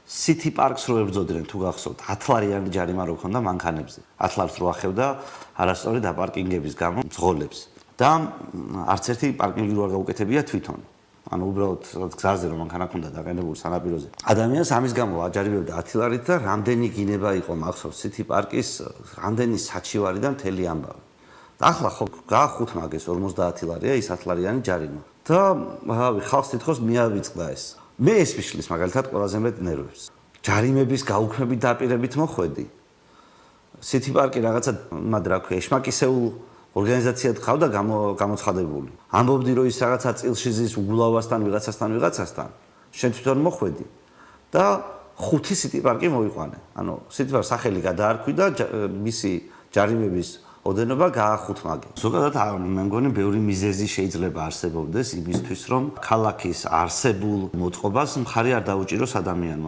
City Parks რო ებრძოდნენ თუ გახსოვთ 10 ლარიანი ჯარიმა რო ქონდა მანქანებზე 10 ლარს რო ახევდა არასწორი დაპარკინგების გამო მძღოლებს და არც ერთი პარკინგი რო არ გაუკეთებია თვითონ ანუ უბრალოდ გზაზე რომ მანქანა ქონდა დაყენებული სანაპიროზე ადამიანს ამის გამო აჯარებდა 10 ლარით და რამდენი გინება იყო მახსოვს City Park-ის რამდენი საჩივარი და მთელი ამბავი და ახლა ხო გაახუთმაგეს 50 ლარია ის 10 ლარიანი ჯარიმა და ხალხს თითქოს მიავიწყდა ეს მე ეს ვიშლის მაგალითად ყველაზე მეტ ნერვებს. ჯარიმების გაუქმებით დაპირებით მოხვედი. City Park-ი რაღაცა მად რა ქვია, ეშმაკისეულ ორგანიზაციად ყავდა გამოცხადებული. ამბობდი რომ ის რაღაცა წილში ზის უგულავასთან ვიღაცასთან შენ თვითონ მოხვედი და 5 City Park-ი მოიყვანე. ანუ City Park სახელი გადაარქვი და მისი ჯარიმების ოდენობა გაახუთმაგე. ზოგადად მე მგონი ბევრი მიზეზი შეიძლება არსებობდეს იმისთვის რომ ქალაქის არსებულ მოწყობას მხარი არ დაუჭიროს ადამიანმა.